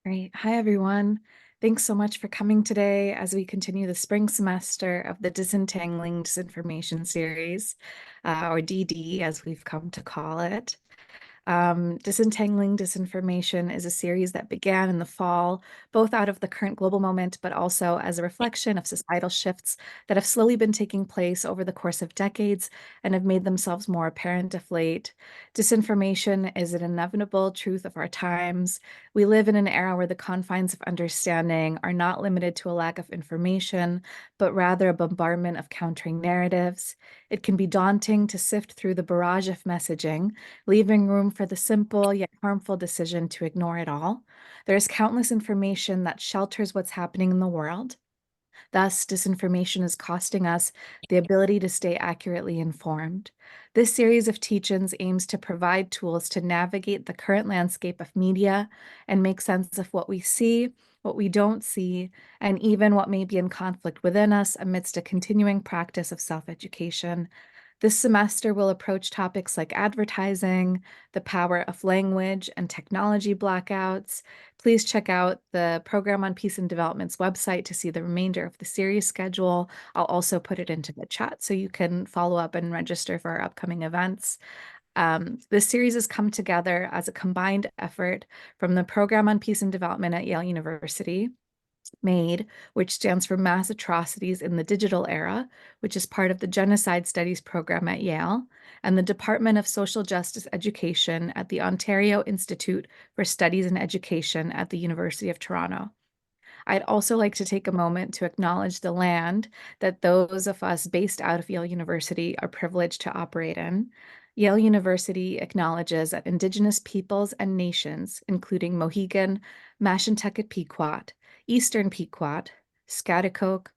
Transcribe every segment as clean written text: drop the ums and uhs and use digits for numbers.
Great. Hi, everyone. Thanks so much for coming today as we continue the spring semester of the Disentangling Disinformation series, or DD, as we've come to call it. Disentangling Disinformation is a series that began in the fall, both out of the current global moment, but also as a reflection of societal shifts that have slowly been taking place over the course of decades and have made themselves more apparent of late. Disinformation is an inevitable truth of our times. We live in an era where the confines of understanding are not limited to a lack of information, but rather a bombardment of countering narratives. It can be daunting to sift through the barrage of messaging, leaving room for the simple yet harmful decision to ignore it all. There is countless information that shelters what's happening in the world. Thus, disinformation is costing us the ability to stay accurately informed. This series of teach-ins aims to provide tools to navigate the current landscape of media and make sense of what we see, what we don't see, and even what may be in conflict within us amidst a continuing practice of self-education. This semester will approach topics like advertising, the power of language, and technology blackouts. Please check out the Program on Peace and Development's website to see the remainder of the series schedule. I'll also put it into the chat so you can follow up and register for our upcoming events. This series has come together as a combined effort from the Program on Peace and Development at Yale University, MADE, which stands for Mass Atrocities in the Digital Era, which is part of the Genocide Studies program at Yale, and the Department of Social Justice Education at the Ontario Institute for Studies in Education at the University of Toronto. I'd also like to take a moment to acknowledge the land that those of us based out of Yale University are privileged to operate in. Yale University acknowledges that Indigenous peoples and nations, including Mohegan, Mashantucket Pequot, Eastern Pequot, Schaghticoke,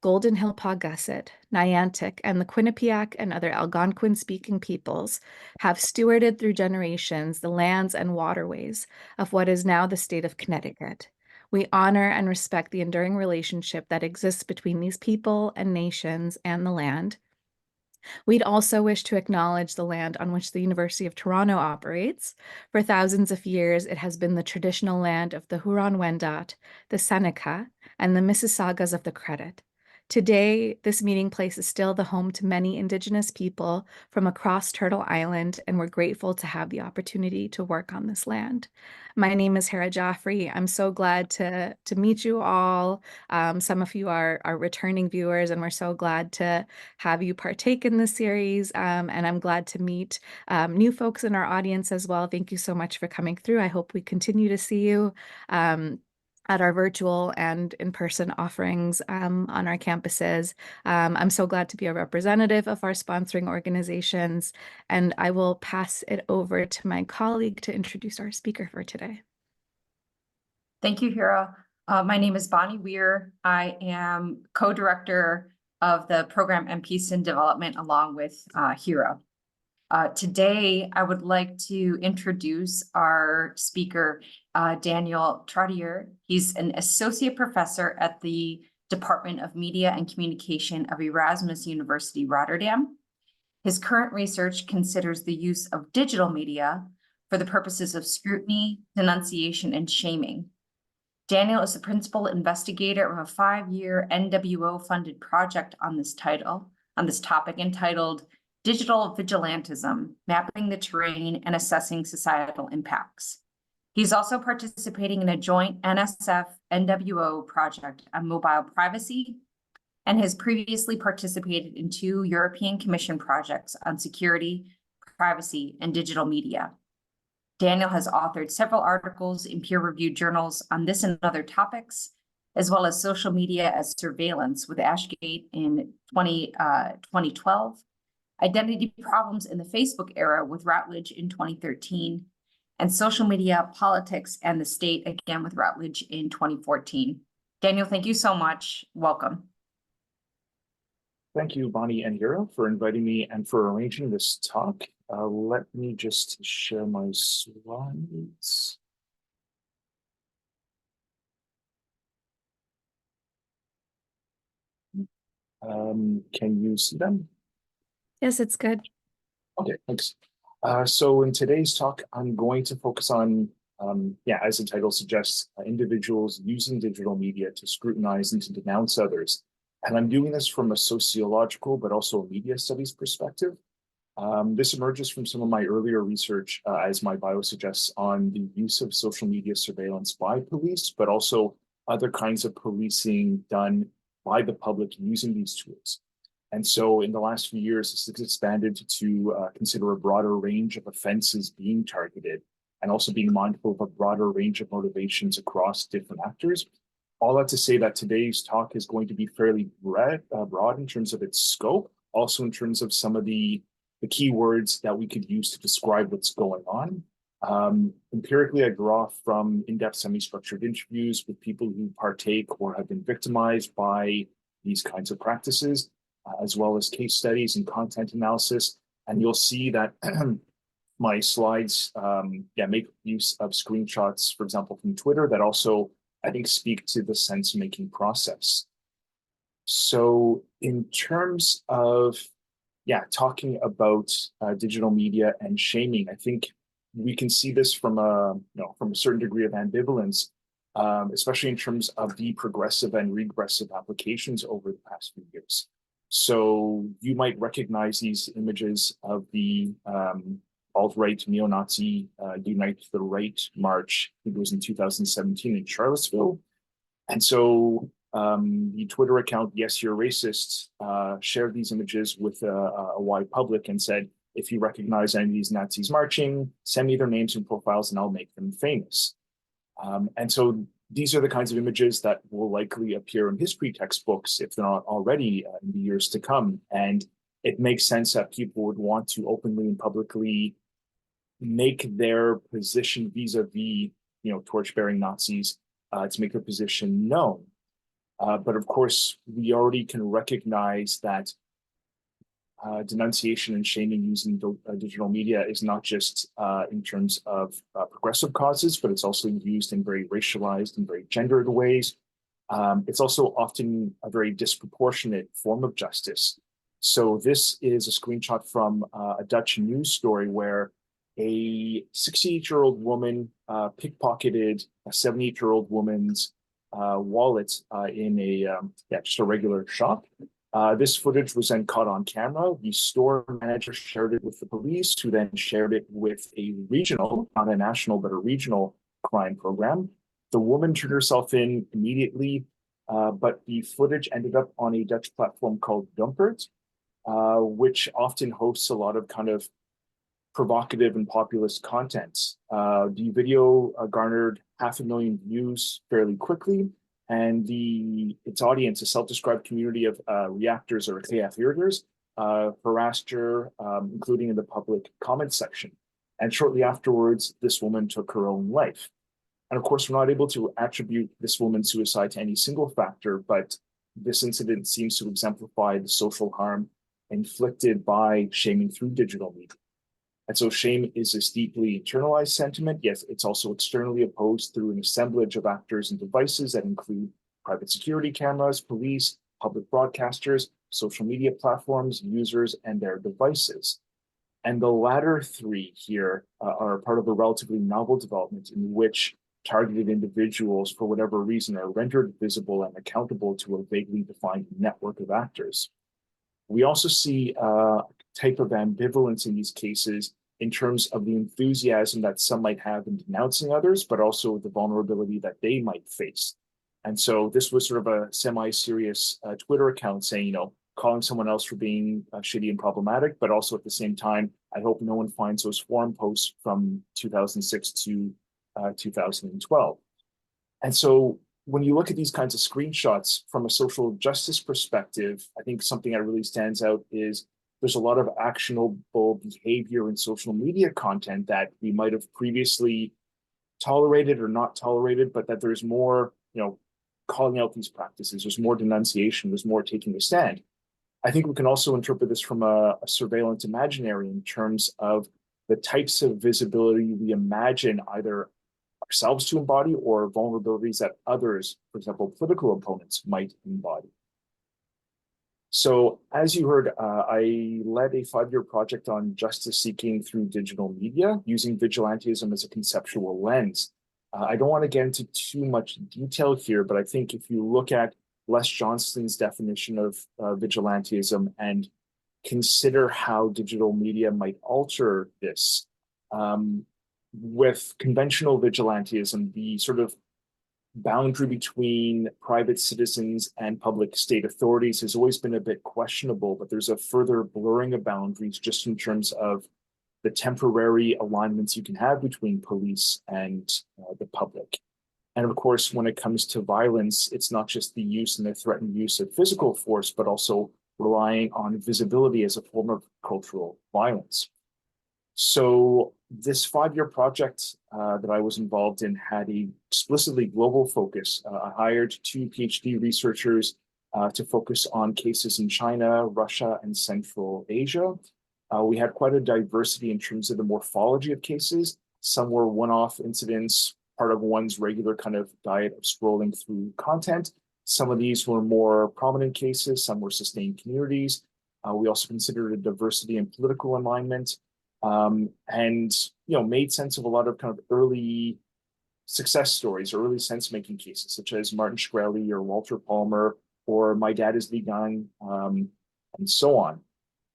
Golden Hill Paugussett, Niantic, and the Quinnipiac and other Algonquin-speaking peoples have stewarded through generations the lands and waterways of what is now the state of Connecticut. We honor and respect the enduring relationship that exists between these people and nations and the land. We'd also wish to acknowledge the land on which the University of Toronto operates. For thousands of years, it has been the traditional land of the Huron-Wendat, the Seneca, and the Mississaugas of the Credit. Today, this meeting place is still the home to many Indigenous people from across Turtle Island, and we're grateful to have the opportunity to work on this land. My name is Hera Jaffrey. I'm so glad to meet you all. Some of you are returning viewers, and we're so glad to have you partake in this series. And I'm glad to meet new folks in our audience as well. Thank you so much for coming through. I hope we continue to see you at our virtual and in-person offerings on our campuses. I'm so glad to be a representative of our sponsoring organizations, and I will pass it over to my colleague to introduce our speaker for today. Thank you, Hera. My name is Bonnie Weir. I am co-director of the program on Peace and Development along with Hera. Today, I would like to introduce our speaker, Daniel Trottier. He's an associate professor at the Department of Media and Communication of Erasmus University, Rotterdam. His current research considers the use of digital media for the purposes of scrutiny, denunciation, and shaming. Daniel is the principal investigator of a 5-year NWO-funded project on this topic entitled Digital Vigilantism, Mapping the Terrain and Assessing Societal Impacts. He's also participating in a joint NSF-NWO project on mobile privacy and has previously participated in 2 European Commission projects on security, privacy, and digital media. Daniel has authored several articles in peer-reviewed journals on this and other topics, as well as social media as surveillance with Ashgate in 2012, identity problems in the Facebook era with Routledge in 2013, and social media, politics, and the state, again with Routledge in 2014. Daniel, thank you so much. Welcome. Thank you, Bonnie and Hera, for inviting me and for arranging this talk. Let me just share my slides. Can you see them? Yes, it's good. Okay, thanks. So in today's talk, I'm going to focus on yeah, as the title suggests, individuals using digital media to scrutinize and to denounce others. And I'm doing this from a sociological, but also a media studies perspective. This emerges from some of my earlier research, as my bio suggests, on the use of social media surveillance by police, but also other kinds of policing done by the public using these tools. And so in the last few years, this has expanded to consider a broader range of offenses being targeted, and also being mindful of a broader range of motivations across different actors. All that to say that today's talk is going to be fairly broad in terms of its scope, also in terms of some of the keywords that we could use to describe what's going on. Empirically, I draw from in-depth semi-structured interviews with people who partake or have been victimized by these kinds of practices, as well as case studies and content analysis. And you'll see that my slides make use of screenshots, for example, from Twitter that also, I think, speak to the sense-making process. So in terms of, talking about digital media and shaming, I think we can see this from a certain degree of ambivalence, especially in terms of the progressive and regressive applications over the past few years. So you might recognize these images of the alt-right neo-Nazi Unite the Right march. I think it was in 2017 in Charlottesville. And so the Twitter account, Yes, You're Racist, shared these images with a wide public and said, if you recognize any of these Nazis marching, send me their names and profiles and I'll make them famous. And so these are the kinds of images that will likely appear in history textbooks, if they're not already, in the years to come. And it makes sense that people would want to openly and publicly make their position vis-a-vis, torch-bearing Nazis, to make their position known. But of course, we already can recognize that denunciation and shaming using digital media is not just in terms of progressive causes, but it's also used in very racialized and very gendered ways. It's also often a very disproportionate form of justice. So this is a screenshot from a Dutch news story where a 68-year-old woman pickpocketed a 78-year-old woman's wallet in just a regular shop. This footage was then caught on camera. The store manager shared it with the police, who then shared it with a regional, not a national, but a regional crime program. The woman turned herself in immediately, but the footage ended up on a Dutch platform called Dumpert, which often hosts a lot of kind of provocative and populist content. The video garnered 500,000 views fairly quickly, and its audience, a self-described community of reactors or KF-earders, harassed her, including in the public comment section. And shortly afterwards, this woman took her own life. And of course, we're not able to attribute this woman's suicide to any single factor, but this incident seems to exemplify the social harm inflicted by shaming through digital media. And so shame is this deeply internalized sentiment, yet it's also externally opposed through an assemblage of actors and devices that include private security cameras, police, public broadcasters, social media platforms, users, and their devices. And the latter three here are part of a relatively novel development in which targeted individuals, for whatever reason, are rendered visible and accountable to a vaguely defined network of actors. We also see a type of ambivalence in these cases in terms of the enthusiasm that some might have in denouncing others, but also the vulnerability that they might face. And so this was sort of a semi-serious Twitter account saying, calling someone else for being shitty and problematic, but also at the same time, I hope no one finds those forum posts from 2006 to 2012. And so when you look at these kinds of screenshots from a social justice perspective, I think something that really stands out is there's a lot of actionable behavior in social media content that we might have previously tolerated or not tolerated, but that there's more, calling out these practices, there's more denunciation, there's more taking a stand. I think we can also interpret this from a surveillance imaginary in terms of the types of visibility we imagine either ourselves to embody or vulnerabilities that others, for example, political opponents, might embody. So as you heard, I led a 5-year project on justice seeking through digital media using vigilantism as a conceptual lens. I don't want to get into too much detail here, but I think if you look at Les Johnston's definition of vigilantism and consider how digital media might alter this, with conventional vigilantism, the sort of boundary between private citizens and public state authorities has always been a bit questionable, but there's a further blurring of boundaries just in terms of the temporary alignments you can have between police and the public. And of course, when it comes to violence, it's not just the use and the threatened use of physical force, but also relying on visibility as a form of cultural violence. So this 5-year project that I was involved in had a explicitly global focus. I hired 2 PhD researchers to focus on cases in China, Russia, and Central Asia. We had quite a diversity in terms of the morphology of cases. Some were one-off incidents, part of one's regular kind of diet of scrolling through content. Some of these were more prominent cases, some were sustained communities. We also considered a diversity in political alignment, and made sense of a lot of kind of early success stories or early sense-making cases, such as Martin Shkreli or Walter Palmer, or My Dad is the Gun, and so on.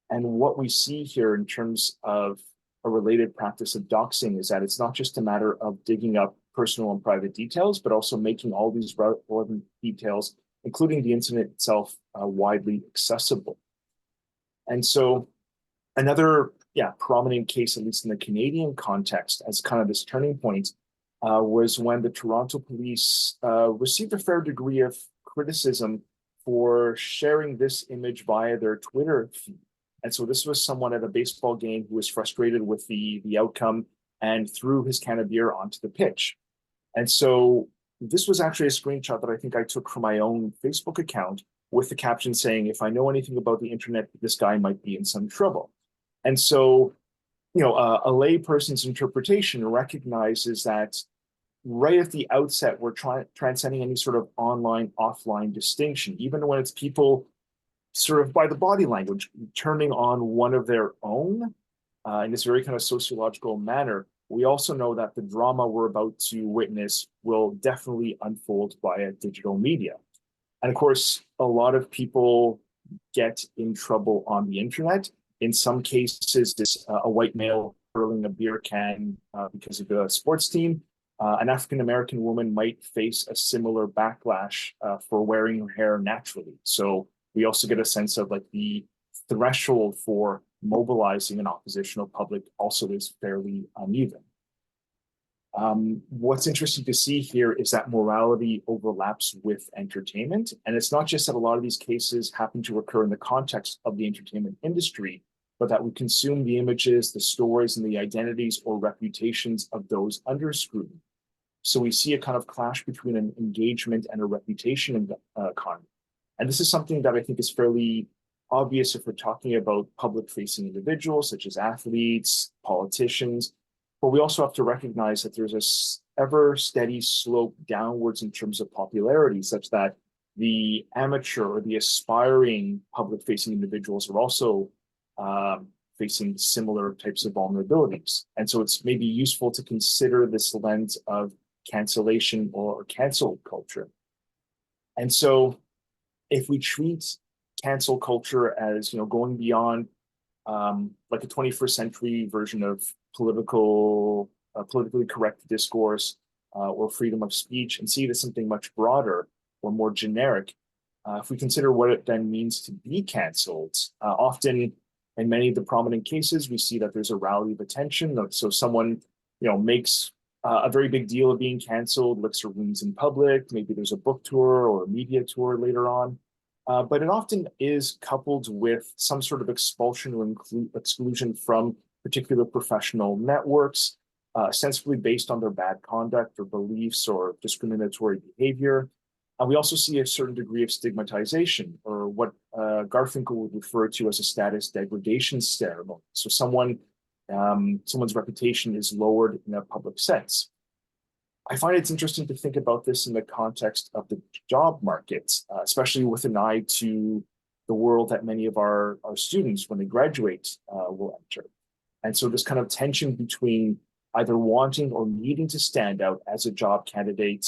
And what we see here in terms of a related practice of doxing is that it's not just a matter of digging up personal and private details, but also making all these relevant details, including the incident itself, widely accessible. And so another prominent case, at least in the Canadian context, as kind of this turning point, was when the Toronto police received a fair degree of criticism for sharing this image via their Twitter feed. And so this was someone at a baseball game who was frustrated with the outcome and threw his can of beer onto the pitch. And so this was actually a screenshot that I think I took from my own Facebook account with the caption saying, "If I know anything about the internet, this guy might be in some trouble." And so, a lay person's interpretation recognizes that right at the outset, we're transcending any sort of online, offline distinction, even when it's people sort of by the body language, turning on one of their own in this very kind of sociological manner. We also know that the drama we're about to witness will definitely unfold via digital media. And of course, a lot of people get in trouble on the internet. In some cases, it's a white male hurling a beer can because of the sports team. An African-American woman might face a similar backlash for wearing her hair naturally. So we also get a sense of like the threshold for mobilizing an oppositional public also is fairly uneven. What's interesting to see here is that morality overlaps with entertainment. And it's not just that a lot of these cases happen to occur in the context of the entertainment industry, but that we consume the images, the stories, and the identities or reputations of those under scrutiny. So we see a kind of clash between an engagement and a reputation economy. And this is something that I think is fairly obvious if we're talking about public-facing individuals, such as athletes, politicians. But we also have to recognize that there's a ever steady slope downwards in terms of popularity, such that the amateur or the aspiring public-facing individuals are also facing similar types of vulnerabilities. And so it's maybe useful to consider this lens of cancellation or cancel culture. And so if we treat cancel culture as going beyond like a 21st century version of politically correct discourse or freedom of speech, and see it as something much broader or more generic, if we consider what it then means to be canceled, often in many of the prominent cases, we see that there's a rally of attention. So someone makes a very big deal of being canceled, licks her wounds in public. Maybe there's a book tour or a media tour later on. But it often is coupled with some sort of expulsion or exclusion from particular professional networks, ostensibly based on their bad conduct or beliefs or discriminatory behavior. We also see a certain degree of stigmatization, or what Garfinkel would refer to as a status degradation ceremony. So someone's reputation is lowered in a public sense. I find it's interesting to think about this in the context of the job market, especially with an eye to the world that many of our students, when they graduate, will enter. And so this kind of tension between either wanting or needing to stand out as a job candidate,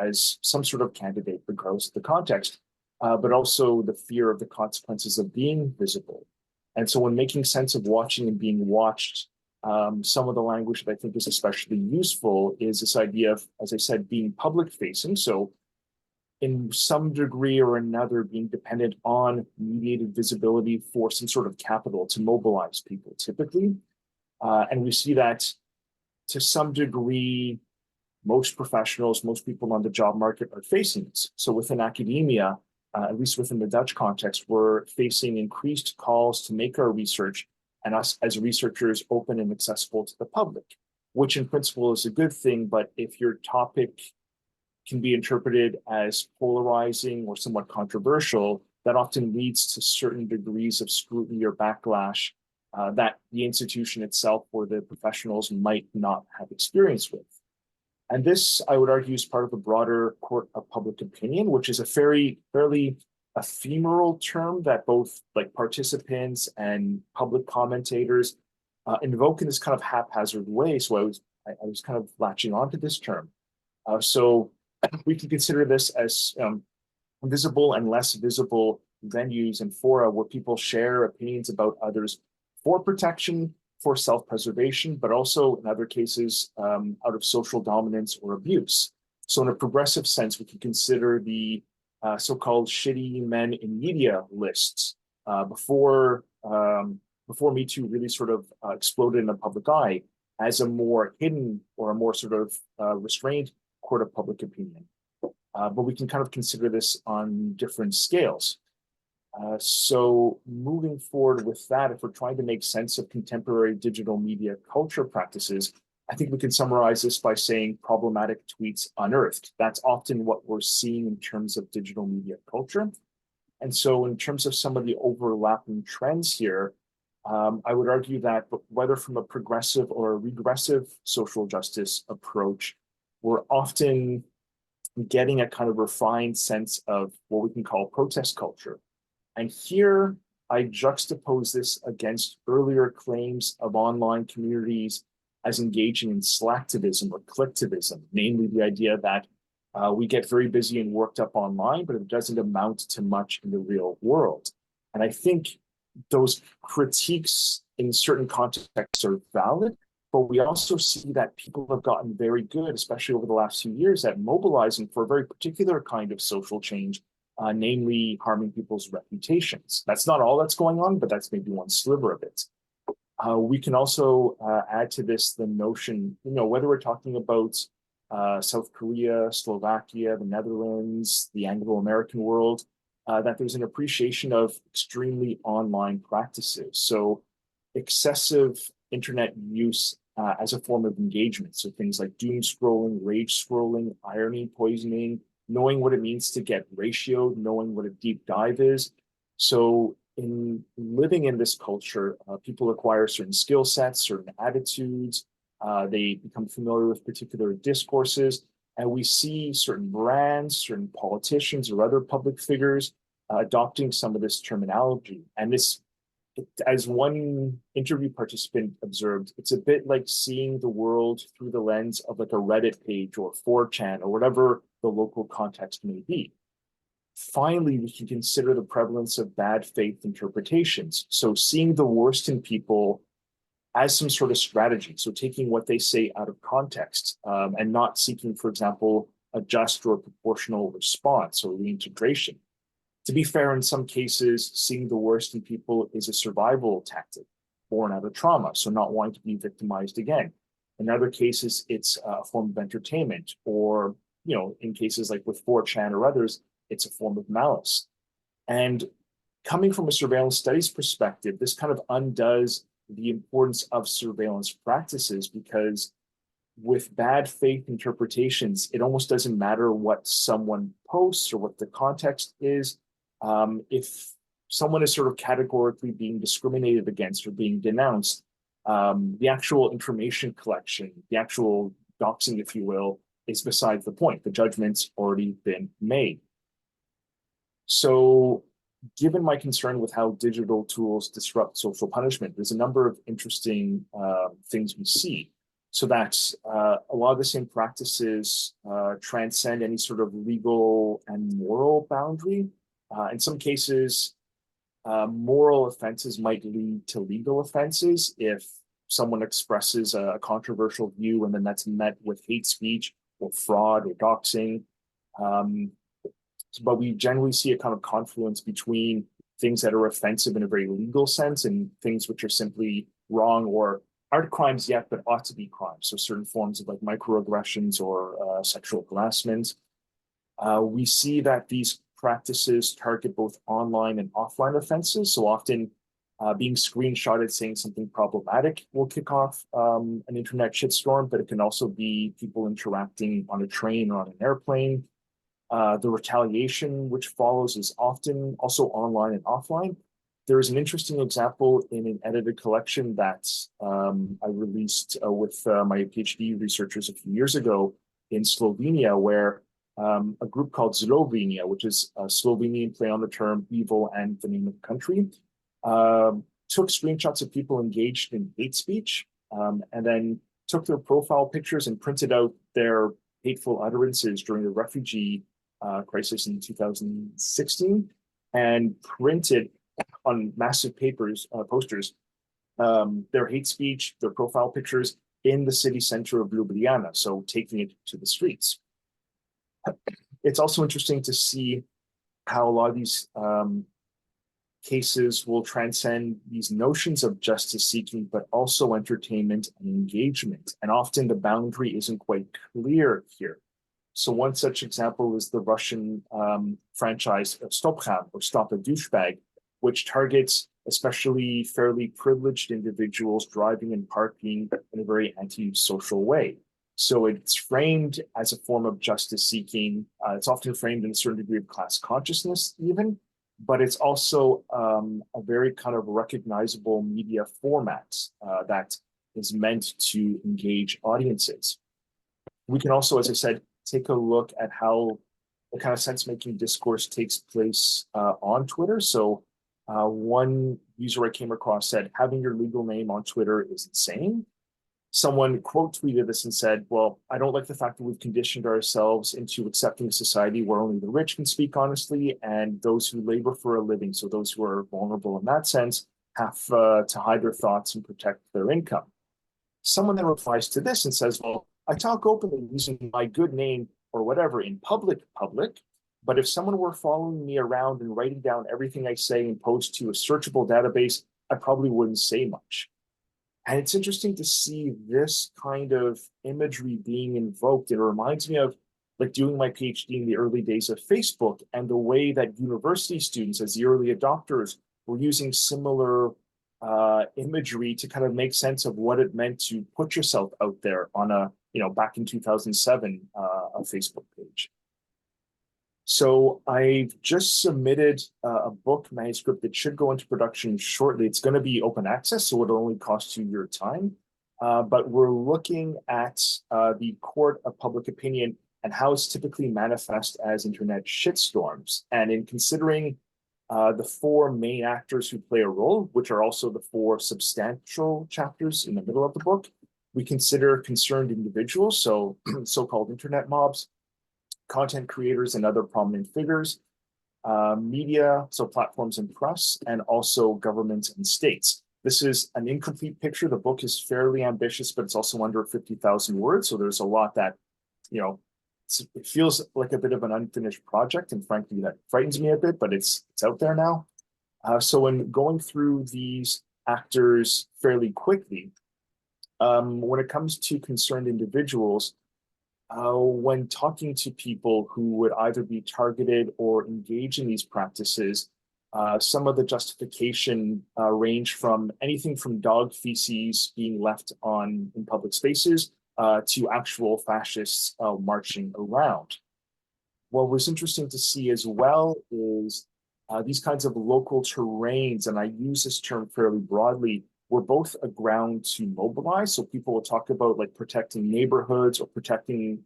as some sort of candidate, regardless of the context, but also the fear of the consequences of being visible. And so when making sense of watching and being watched, some of the language that I think is especially useful is this idea of, as I said, being public facing. So in some degree or another, being dependent on mediated visibility for some sort of capital to mobilize people typically. And we see that to some degree, most professionals, most people on the job market are facing this. So within academia, at least within the Dutch context, we're facing increased calls to make our research and us as researchers open and accessible to the public, which in principle is a good thing. But if your topic can be interpreted as polarizing or somewhat controversial, that often leads to certain degrees of scrutiny or backlash that the institution itself or the professionals might not have experience with. And this, I would argue, is part of a broader court of public opinion, which is a fairly ephemeral term that both like participants and public commentators invoke in this kind of haphazard way. So I was kind of latching onto this term. So we can consider this as visible and less visible venues and fora where people share opinions about others for protection, for self-preservation, but also in other cases out of social dominance or abuse. So in a progressive sense, we can consider the so-called shitty men in media lists before Me Too really sort of exploded in the public eye as a more hidden or a more sort of restrained court of public opinion. But we can kind of consider this on different scales. So moving forward with that, if we're trying to make sense of contemporary digital media culture practices, I think we can summarize this by saying problematic tweets unearthed. That's often what we're seeing in terms of digital media culture. And so in terms of some of the overlapping trends here, I would argue that whether from a progressive or a regressive social justice approach, we're often getting a kind of refined sense of what we can call protest culture. And here I juxtapose this against earlier claims of online communities as engaging in slacktivism or clicktivism, namely the idea that we get very busy and worked up online, but it doesn't amount to much in the real world. And I think those critiques in certain contexts are valid, but we also see that people have gotten very good, especially over the last few years, at mobilizing for a very particular kind of social change, namely harming people's reputations. That's not all that's going on, but that's maybe one sliver of it. We can also add to this the notion, whether we're talking about South Korea, Slovakia, the Netherlands, the Anglo-American world, that there's an appreciation of extremely online practices. So excessive internet use as a form of engagement. So things like doom scrolling, rage scrolling, irony poisoning, knowing what it means to get ratioed, knowing what a deep dive is. So in living in this culture, people acquire certain skill sets, certain attitudes, they become familiar with particular discourses, and we see certain brands, certain politicians or other public figures adopting some of this terminology. And this, as one interview participant observed, it's a bit like seeing the world through the lens of like a Reddit page or 4chan or whatever the local context may be. Finally, we can consider the prevalence of bad faith interpretations. So seeing the worst in people as some sort of strategy. So taking what they say out of context and not seeking, for example, a just or proportional response or reintegration. To be fair, in some cases, seeing the worst in people is a survival tactic born out of trauma, so not wanting to be victimized again. In other cases, it's a form of entertainment, or, in cases like with 4chan or others, it's a form of malice. And coming from a surveillance studies perspective, this kind of undoes the importance of surveillance practices, because with bad faith interpretations, it almost doesn't matter what someone posts or what the context is. If someone is sort of categorically being discriminated against or being denounced, the actual information collection, the actual doxing, if you will, is beside the point. The judgment's already been made. So given my concern with how digital tools disrupt social punishment, there's a number of interesting things we see. so that a lot of the same practices transcend any sort of legal and moral boundary. In some cases, moral offenses might lead to legal offenses if someone expresses a controversial view and then that's met with hate speech or fraud or doxing. But we generally see a kind of confluence between things that are offensive in a very legal sense and things which are simply wrong or aren't crimes yet, but ought to be crimes. So certain forms of like microaggressions or sexual harassment. We see that these practices target both online and offline offenses. So often being screenshotted saying something problematic will kick off an internet shitstorm, but it can also be people interacting on a train or on an airplane. The retaliation which follows is often also online and offline. There is an interesting example in an edited collection that I released with my PhD researchers a few years ago in Slovenia, where a group called Slovenia, which is a Slovenian play on the term evil and the name of the country, took screenshots of people engaged in hate speech, and then took their profile pictures and printed out their hateful utterances during the refugee crisis in 2016, and printed on massive posters, their hate speech, their profile pictures in the city center of Ljubljana, so taking it to the streets. It's also interesting to see how a lot of these cases will transcend these notions of justice seeking, but also entertainment and engagement. And often the boundary isn't quite clear here. So one such example is the Russian franchise Stopkham, or Stop a Douchebag, which targets especially fairly privileged individuals driving and parking in a very anti-social way. So it's framed as a form of justice seeking. It's often framed in a certain degree of class consciousness even, but it's also a very kind of recognizable media format that is meant to engage audiences. We can also, as I said, take a look at how the kind of sense-making discourse takes place on Twitter. So one user I came across said, having your legal name on Twitter is insane. Someone quote tweeted this and said, well, I don't like the fact that we've conditioned ourselves into accepting a society where only the rich can speak honestly and those who labor for a living, so those who are vulnerable in that sense, have to hide their thoughts and protect their income. Someone then replies to this and says, well, I talk openly using my good name or whatever in public, but if someone were following me around and writing down everything I say and post to a searchable database, I probably wouldn't say much. And it's interesting to see this kind of imagery being invoked. It reminds me of like doing my PhD in the early days of Facebook and the way that university students, as the early adopters, were using similar imagery to kind of make sense of what it meant to put yourself out there on a, back in 2007, a Facebook page. So I've just submitted a book manuscript that should go into production shortly. It's going to be open access, so it'll only cost you your time. But we're looking at the court of public opinion and how it's typically manifest as internet shitstorms. And in considering the four main actors who play a role, which are also the four substantial chapters in the middle of the book, we consider concerned individuals, so so-called internet mobs, content creators and other prominent figures, media, so platforms and press, and also governments and states. This is an incomplete picture. The book is fairly ambitious, but it's also under 50,000 words. So there's a lot that, it feels like a bit of an unfinished project. And frankly, that frightens me a bit, but it's out there now. So when going through these actors fairly quickly, when it comes to concerned individuals, when talking to people who would either be targeted or engage in these practices, some of the justification range from anything from dog feces being left in public spaces to actual fascists marching around. What was interesting to see as well is these kinds of local terrains, and I use this term fairly broadly, were both a ground to mobilize. So people will talk about like protecting neighborhoods or protecting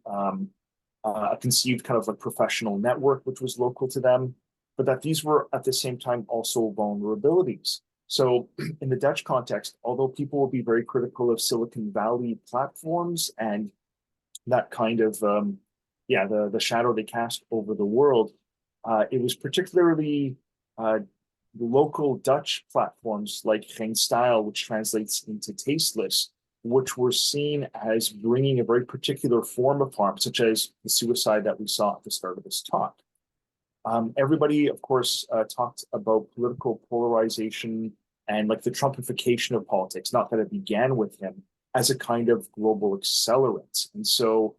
a conceived kind of like professional network, which was local to them, but that these were at the same time also vulnerabilities. So in the Dutch context, although people will be very critical of Silicon Valley platforms and that kind of, the shadow they cast over the world, it was particularly local Dutch platforms like Geen Stijl, which translates into tasteless, which were seen as bringing a very particular form of harm, such as the suicide that we saw at the start of this talk. Everybody, of course, talked about political polarization and like the Trumpification of politics, not that it began with him, as a kind of global accelerant. And so,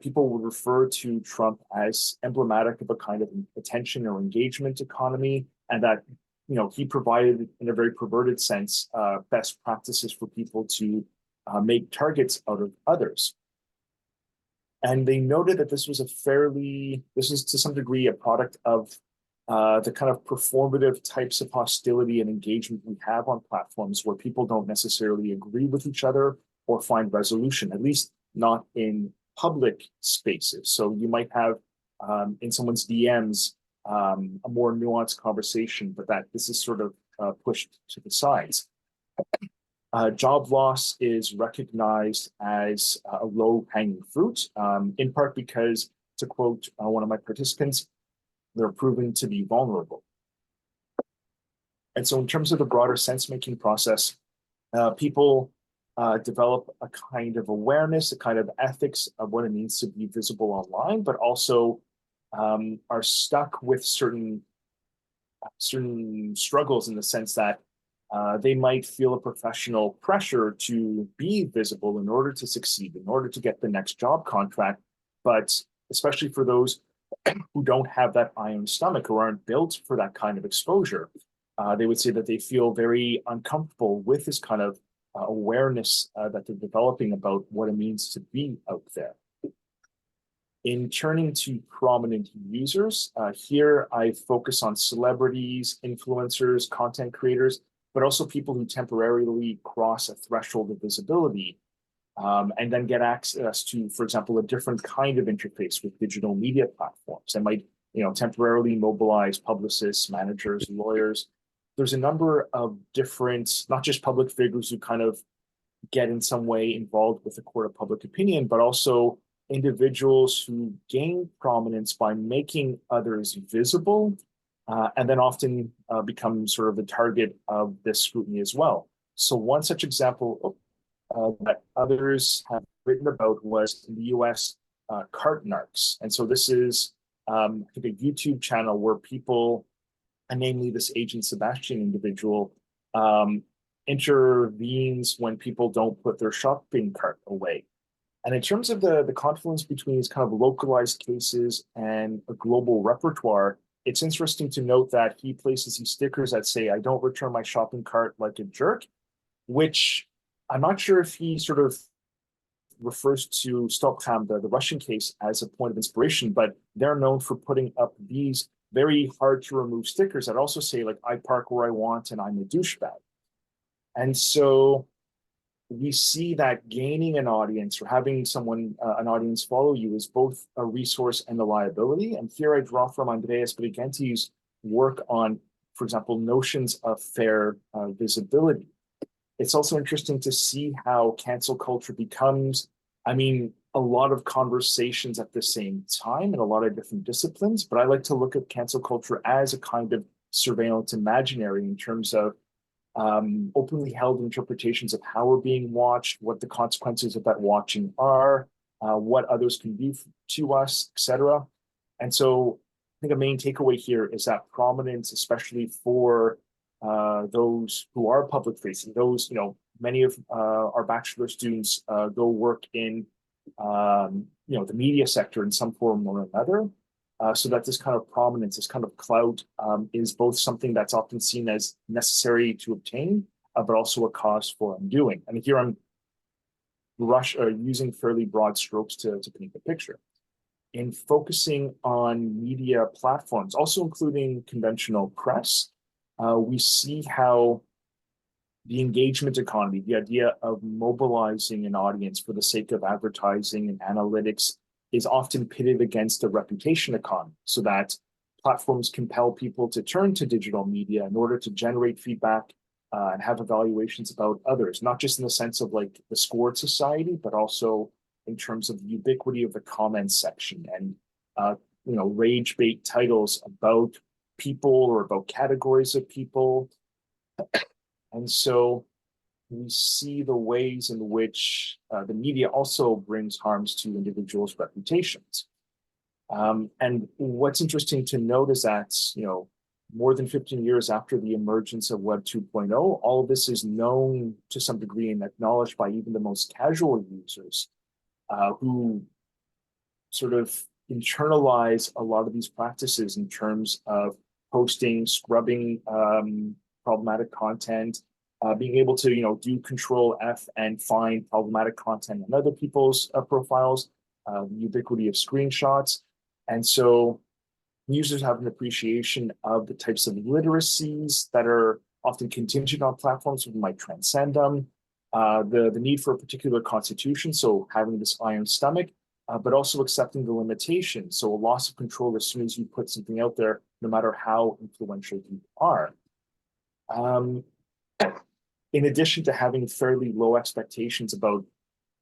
people would refer to Trump as emblematic of a kind of attention or engagement economy, and that, he provided, in a very perverted sense, best practices for people to make targets out of others. And they noted that this was to some degree a product of the kind of performative types of hostility and engagement we have on platforms where people don't necessarily agree with each other or find resolution, at least not in public spaces. So you might have in someone's DMs a more nuanced conversation, but that this is sort of pushed to the sides. Job loss is recognized as a low-hanging fruit, in part because, to quote one of my participants, they're proven to be vulnerable. And so in terms of the broader sense-making process, people develop a kind of awareness, a kind of ethics of what it means to be visible online, but also are stuck with certain struggles in the sense that they might feel a professional pressure to be visible in order to succeed, in order to get the next job contract. But especially for those who don't have that iron stomach or aren't built for that kind of exposure, they would say that they feel very uncomfortable with this kind of awareness that they're developing about what it means to be out there. In turning to prominent users, here I focus on celebrities, influencers, content creators, but also people who temporarily cross a threshold of visibility and then get access to, for example, a different kind of interface with digital media platforms that might, temporarily mobilize publicists, managers, lawyers. There's a number of different, not just public figures who kind of get in some way involved with the court of public opinion, but also individuals who gain prominence by making others visible, and then often become sort of the target of this scrutiny as well. So one such example that others have written about was in the US, cart narcs. And so this is, I think, a YouTube channel where people, and namely this Agent Sebastian individual, intervenes when people don't put their shopping cart away. And in terms of the confluence between these kind of localized cases and a global repertoire, it's interesting to note that he places these stickers that say, "I don't return my shopping cart like a jerk," which I'm not sure if he sort of refers to Stockholm, the Russian case, as a point of inspiration, but they're known for putting up these very hard to remove stickers that also say, like, "I park where I want and I'm a douchebag." And so we see that gaining an audience or having someone, an audience follow you, is both a resource and a liability. And here I draw from Andreas Brigenti's work on, for example, notions of fair visibility. It's also interesting to see how cancel culture becomes, a lot of conversations at the same time in a lot of different disciplines, but I like to look at cancel culture as a kind of surveillance imaginary in terms of openly held interpretations of how we're being watched, what the consequences of that watching are, what others can do to us, etc. And so I think a main takeaway here is that prominence, especially for those who are public facing, those, many of our bachelor students go work in, the media sector in some form or another. So that this kind of prominence, this kind of clout, is both something that's often seen as necessary to obtain, but also a cause for undoing. And here I'm using fairly broad strokes to paint the picture. In focusing on media platforms, also including conventional press, we see how the engagement economy, the idea of mobilizing an audience for the sake of advertising and analytics, is often pitted against a reputation economy, so that platforms compel people to turn to digital media in order to generate feedback and have evaluations about others, not just in the sense of like the scored society, but also in terms of the ubiquity of the comments section and rage bait titles about people or about categories of people. And so we see the ways in which the media also brings harms to individuals' reputations. And what's interesting to note is that, more than 15 years after the emergence of Web 2.0, all of this is known to some degree and acknowledged by even the most casual users who sort of internalize a lot of these practices in terms of posting, scrubbing problematic content, being able to, do Control F and find problematic content on other people's profiles, the ubiquity of screenshots. And so users have an appreciation of the types of literacies that are often contingent on platforms that might transcend them, the need for a particular constitution, so having this iron stomach, but also accepting the limitations. So a loss of control as soon as you put something out there, no matter how influential you are. In addition to having fairly low expectations about,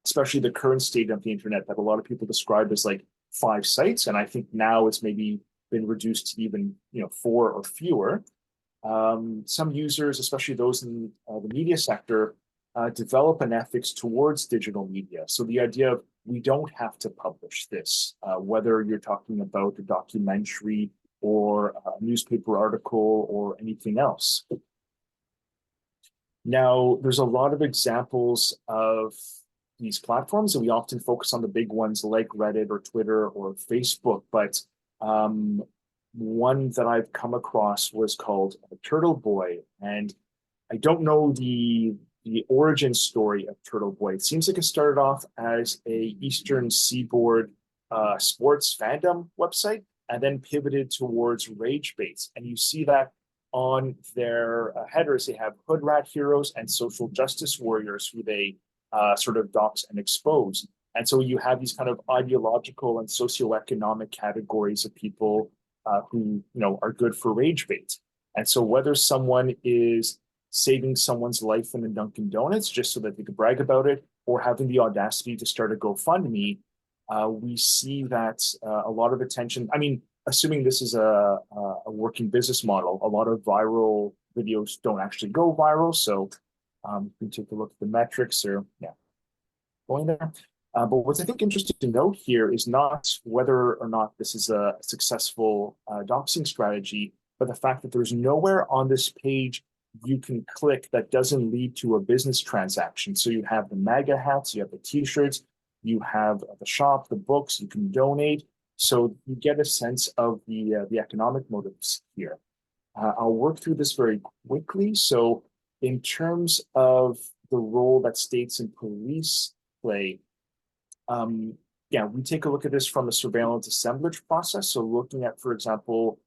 especially the current state of the internet that a lot of people describe as like 5 sites, and I think now it's maybe been reduced to even 4 or fewer. Some users, especially those in the media sector, develop an ethics towards digital media. So the idea of we don't have to publish this, whether you're talking about a documentary or a newspaper article or anything else. Now, there's a lot of examples of these platforms, and we often focus on the big ones like Reddit or Twitter or Facebook, but one that I've come across was called Turtle Boy, and I don't know the origin story of Turtle Boy. It seems like it started off as a Eastern Seaboard sports fandom website and then pivoted towards rage baits. And you see that on their headers. They have hood rat heroes and social justice warriors who they sort of dox and expose. And so you have these kind of ideological and socioeconomic categories of people who are good for rage bait. And so whether someone is saving someone's life in a Dunkin' Donuts just so that they could brag about it, or having the audacity to start a GoFundMe, we see that a lot of attention. I mean, assuming this is a working business model, a lot of viral videos don't actually go viral. So you can take a look at the metrics or going there. But what's I think interesting to note here is not whether or not this is a successful doxing strategy, but the fact that there's nowhere on this page you can click that doesn't lead to a business transaction. So you have the MAGA hats, you have the t-shirts, you have the shop, the books, you can donate. So you get a sense of the economic motives here. I'll work through this very quickly. So in terms of the role that states and police play, we take a look at this from a surveillance assemblage process. So looking at, for example,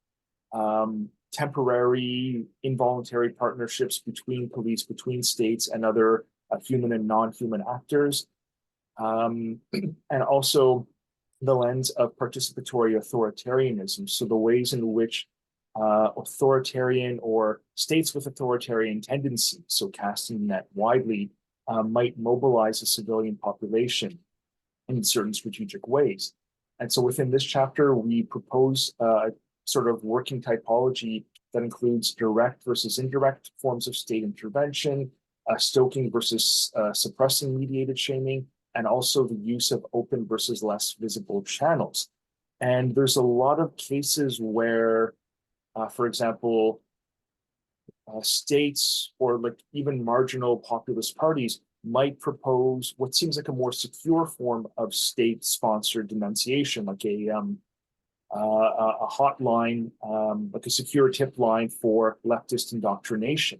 temporary involuntary partnerships between police, between states and other human and non-human actors. And also the lens of participatory authoritarianism. So the ways in which authoritarian or states with authoritarian tendencies, so casting that widely, might mobilize a civilian population in certain strategic ways. And so within this chapter, we propose sort of working typology that includes direct versus indirect forms of state intervention, stoking versus suppressing mediated shaming, and also the use of open versus less visible channels. And there's a lot of cases where, for example, states or like even marginal populist parties might propose what seems like a more secure form of state-sponsored denunciation, like a hotline, like a secure tip line for leftist indoctrination.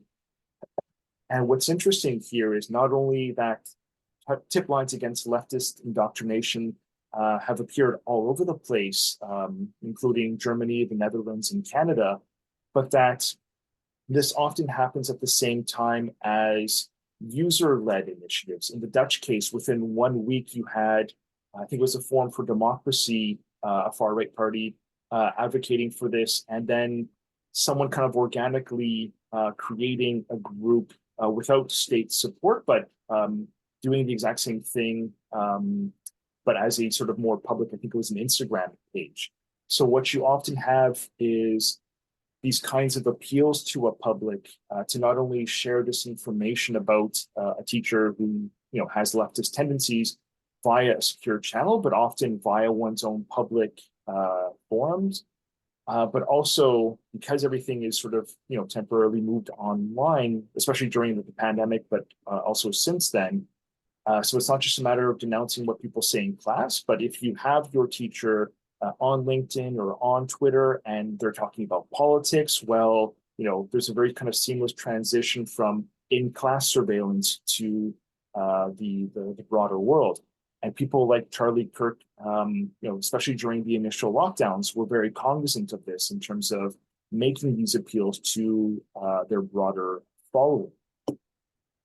And what's interesting here is not only that tip lines against leftist indoctrination have appeared all over the place, including Germany, the Netherlands, and Canada, but that this often happens at the same time as user-led initiatives. In the Dutch case, within 1 week, you had, I think it was a Forum for Democracy, a far-right party, advocating for this, and then someone kind of organically creating a group without state support, but doing the exact same thing, but as a sort of more public, I think it was an Instagram page. So what you often have is these kinds of appeals to a public to not only share this information about a teacher who has leftist tendencies via a secure channel, but often via one's own public forums. But also because everything is sort of temporarily moved online, especially during the pandemic, but also since then. So it's not just a matter of denouncing what people say in class, but if you have your teacher on LinkedIn or on Twitter and they're talking about politics, well, there's a very kind of seamless transition from in-class surveillance to the broader world. And people like Charlie Kirk, especially during the initial lockdowns, were very cognizant of this in terms of making these appeals to their broader following.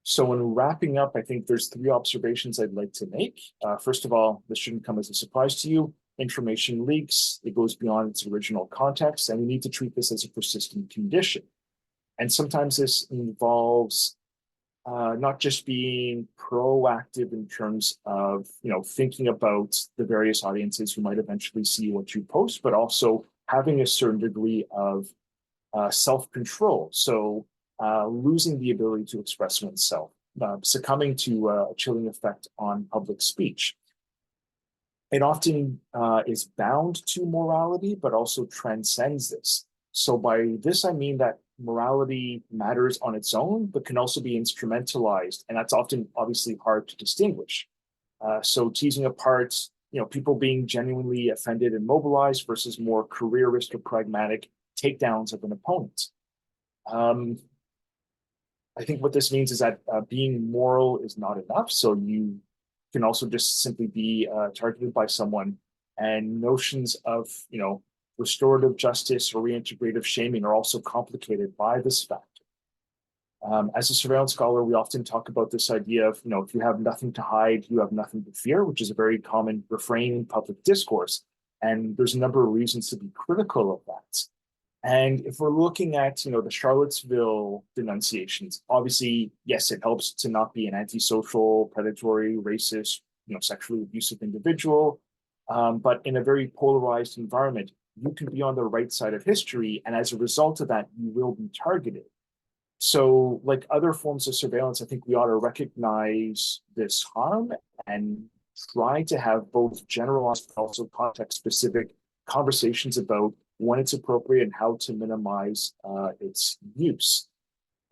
So in wrapping up, I think there's 3 observations I'd like to make. First of all, this shouldn't come as a surprise to you. Information leaks, it goes beyond its original context, and we need to treat this as a persistent condition. And sometimes this involves not just being proactive in terms of thinking about the various audiences who might eventually see what you post, but also having a certain degree of self-control. So losing the ability to express oneself, succumbing to a chilling effect on public speech. It often is bound to morality, but also transcends this. So by this, I mean that morality matters on its own, but can also be instrumentalized. And that's often obviously hard to distinguish. So teasing apart, people being genuinely offended and mobilized versus more careerist or pragmatic takedowns of an opponent. I think what this means is that being moral is not enough. So you can also just simply be targeted by someone, and notions of, restorative justice or reintegrative shaming are also complicated by this factor. As a surveillance scholar, we often talk about this idea of, if you have nothing to hide, you have nothing to fear, which is a very common refrain in public discourse. And there's a number of reasons to be critical of that. And if we're looking at, the Charlottesville denunciations, obviously, yes, it helps to not be an antisocial, predatory, racist, sexually abusive individual. But in a very polarized environment, you can be on the right side of history. And as a result of that, you will be targeted. So like other forms of surveillance, I think we ought to recognize this harm and try to have both generalized but also context-specific conversations about when it's appropriate and how to minimize its use.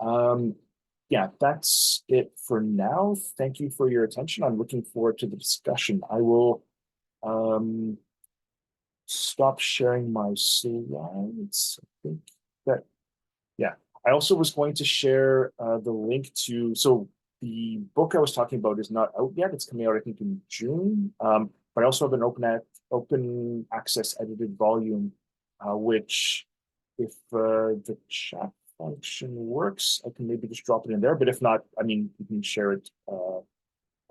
Yeah, that's it for now. Thank you for your attention. I'm looking forward to the discussion. I will stop sharing my slides. I think that, yeah. I also was going to share the link to, so the book I was talking about is not out yet. It's coming out, I think, in June. But I also have an open access edited volume, which if the chat function works, I can maybe just drop it in there. But if not, I mean, you can share it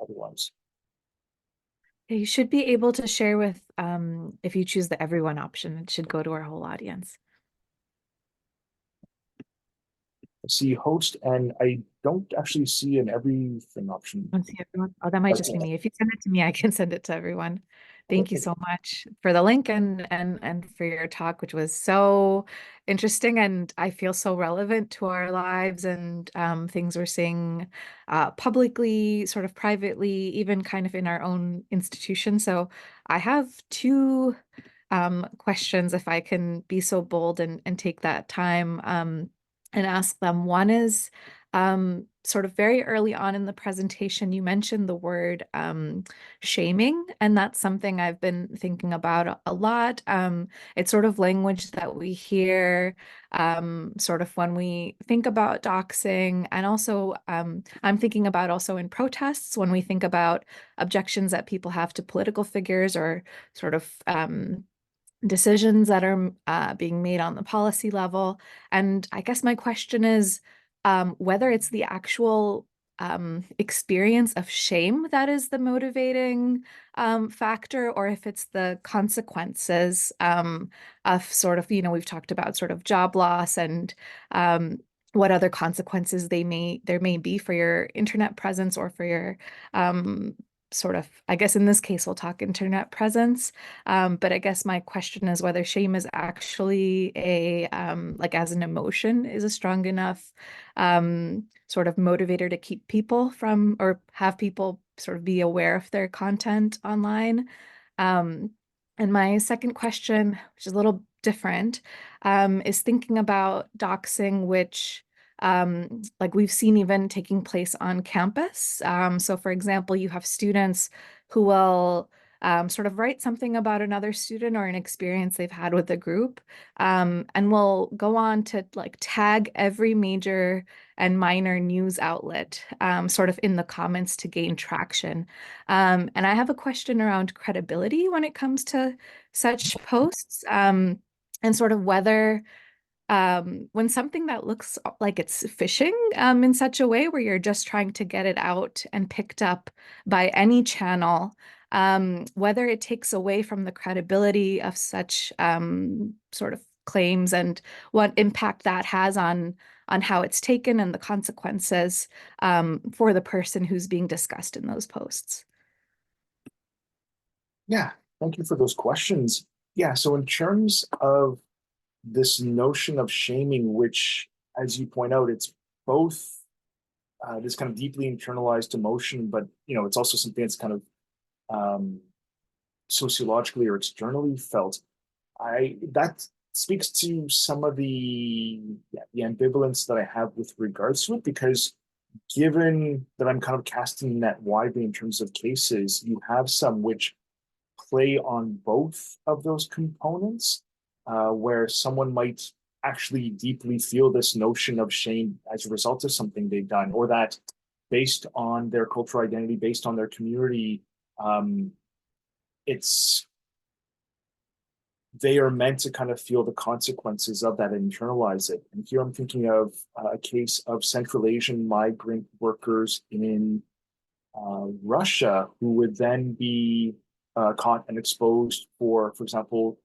otherwise. You should be able to share with, if you choose the everyone option, it should go to our whole audience. I see host, and I don't actually see an everything option. I see everyone. Oh, that might just be me. If you send it to me, I can send it to everyone. Thank you so much for the link and for your talk, which was so interesting, and I feel so relevant to our lives and things we're seeing publicly, sort of privately, even kind of in our own institution. So I have 2 questions, if I can be so bold and take that time and ask them. One is sort of very early on in the presentation, you mentioned the word shaming, and that's something I've been thinking about a lot. It's sort of language that we hear sort of when we think about doxing, and also I'm thinking about also in protests when we think about objections that people have to political figures or sort of decisions that are being made on the policy level. And I guess my question is whether it's the actual experience of shame that is the motivating factor, or if it's the consequences of sort of, we've talked about sort of job loss and what other consequences there may be for your internet presence or for your sort of, I guess in this case, we'll talk internet presence. But I guess my question is whether shame is actually like as an emotion, is a strong enough sort of motivator to keep people from, or have people sort of be aware of their content online. And my second question, which is a little different, is thinking about doxing, which like we've seen even taking place on campus. So for example, you have students who will sort of write something about another student or an experience they've had with a group, and will go on to like tag every major and minor news outlet sort of in the comments to gain traction. And I have a question around credibility when it comes to such posts, and sort of whether when something that looks like it's phishing in such a way where you're just trying to get it out and picked up by any channel, whether it takes away from the credibility of such sort of claims and what impact that has on how it's taken and the consequences for the person who's being discussed in those posts. Yeah, thank you for those questions. Yeah, so in terms of this notion of shaming, which, as you point out, it's both this kind of deeply internalized emotion, but it's also something that's kind of sociologically or externally felt. That speaks to some of the ambivalence that I have with regards to it, because given that I'm kind of casting the net widely in terms of cases, you have some which play on both of those components, where someone might actually deeply feel this notion of shame as a result of something they've done, or that based on their cultural identity, based on their community, they are meant to kind of feel the consequences of that and internalize it. And here I'm thinking of a case of Central Asian migrant workers in Russia who would then be caught and exposed for example,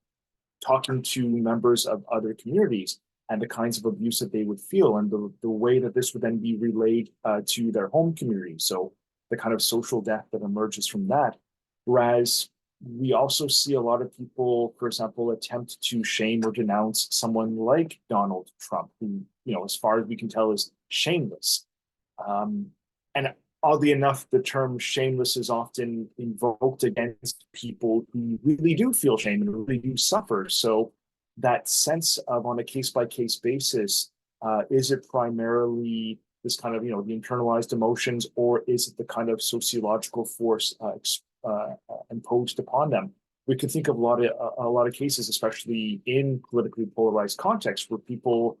talking to members of other communities and the kinds of abuse that they would feel, and the way that this would then be relayed to their home community. So the kind of social death that emerges from that. Whereas we also see a lot of people, for example, attempt to shame or denounce someone like Donald Trump, who, as far as we can tell, is shameless. And oddly enough, the term shameless is often invoked against people who really do feel shame and really do suffer. So that sense of, on a case-by-case basis, is it primarily this kind of, the internalized emotions, or is it the kind of sociological force imposed upon them? We can think of a lot of cases, especially in politically polarized contexts, where people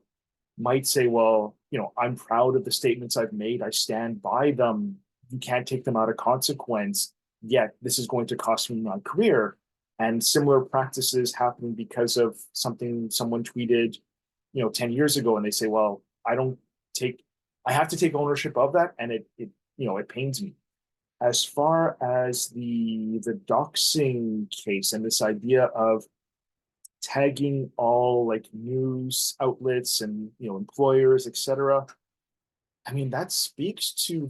might say, well, I'm proud of the statements I've made. I stand by them. You can't take them out of consequence, yet this is going to cost me my career. And similar practices happen because of something someone tweeted, 10 years ago, and they say, well, I have to take ownership of that, and it pains me. As far as the doxing case and this idea of tagging all like news outlets and employers, etc. I mean, that speaks to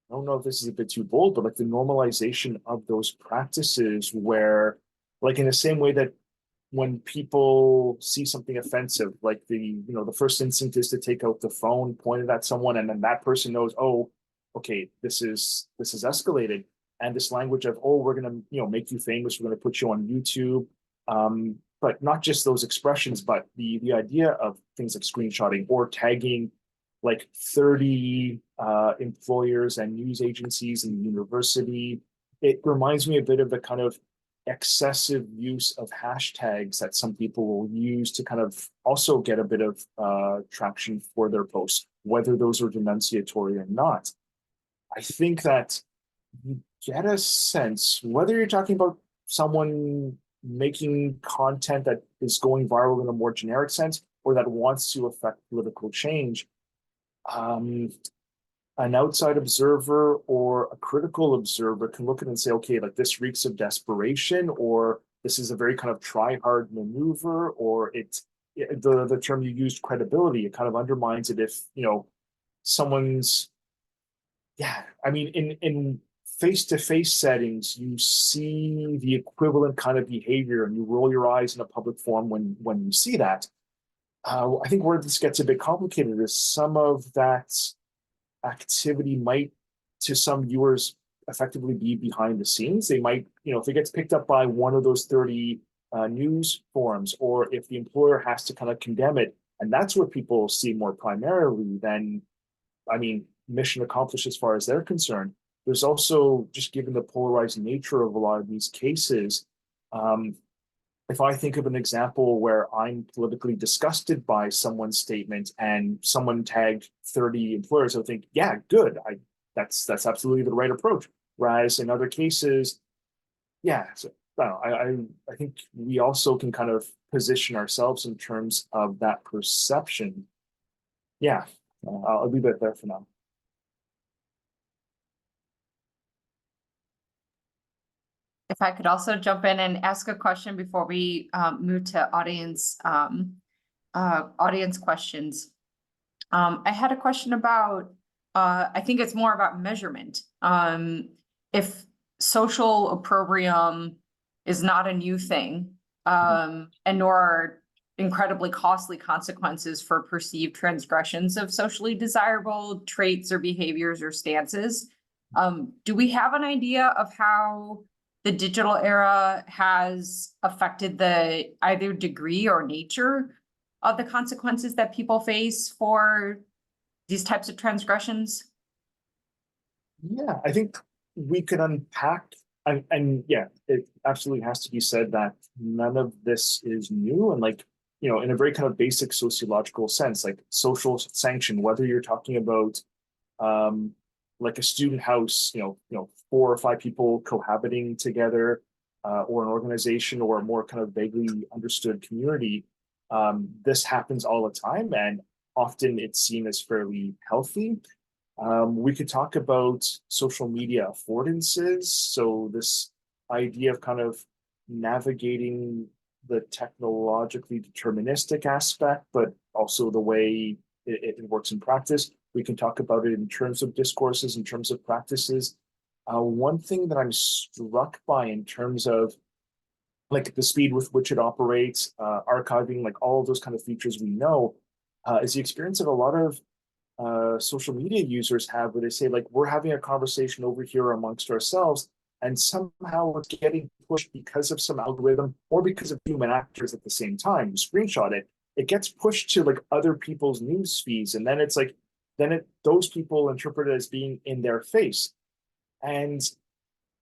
I don't know if this is a bit too bold, but like the normalization of those practices where, like in the same way that when people see something offensive, like the first instinct is to take out the phone, point it at someone, and then that person knows, oh, okay, this is escalated. And this language of, oh, we're gonna make you famous, we're gonna put you on YouTube. But not just those expressions, but the idea of things like screenshotting or tagging like 30 employers and news agencies in the university. It reminds me a bit of the kind of excessive use of hashtags that some people will use to kind of also get a bit of traction for their posts, whether those are denunciatory or not. I think that you get a sense, whether you're talking about someone making content that is going viral in a more generic sense, or that wants to affect political change, an outside observer or a critical observer can look at it and say, okay, like this reeks of desperation, or this is a very kind of try-hard maneuver, or the term you used, credibility, it kind of undermines it if, someone's, yeah, I mean, in face-to-face settings, you see the equivalent kind of behavior and you roll your eyes in a public forum when you see that. I think where this gets a bit complicated is some of that activity might, to some viewers, effectively be behind the scenes. They might, if it gets picked up by one of those 30 news forums, or if the employer has to kind of condemn it, and that's what people see more primarily, then, I mean, mission accomplished as far as they're concerned. There's also, just given the polarizing nature of a lot of these cases, if I think of an example where I'm politically disgusted by someone's statement and someone tagged 30 employers, I think, yeah, good. That's absolutely the right approach. Whereas in other cases, yeah, so I don't know, I think we also can kind of position ourselves in terms of that perception. Yeah, I'll leave it there for now. If I could also jump in and ask a question before we move to audience questions. I had a question about, I think it's more about measurement. If social opprobrium is not a new thing, and nor are incredibly costly consequences for perceived transgressions of socially desirable traits or behaviors or stances, do we have an idea of how the digital era has affected the either degree or nature of the consequences that people face for these types of transgressions? Yeah, I think we could unpack, and yeah, it absolutely has to be said that none of this is new. And like, in a very kind of basic sociological sense, like social sanction, whether you're talking about like a student house, 4 or 5 people cohabiting together, or an organization, or a more kind of vaguely understood community, this happens all the time, and often it's seen as fairly healthy. We could talk about social media affordances. So this idea of kind of navigating the technologically deterministic aspect, but also the way it works in practice. We can talk about it in terms of discourses, in terms of practices. One thing that I'm struck by in terms of like the speed with which it operates, archiving, like all of those kind of features we know, is the experience that a lot of social media users have, where they say, like, we're having a conversation over here amongst ourselves, and somehow it's getting pushed because of some algorithm or because of human actors at the same time. You screenshot it, it gets pushed to like other people's news feeds, and then it's like, those people interpret it as being in their face. And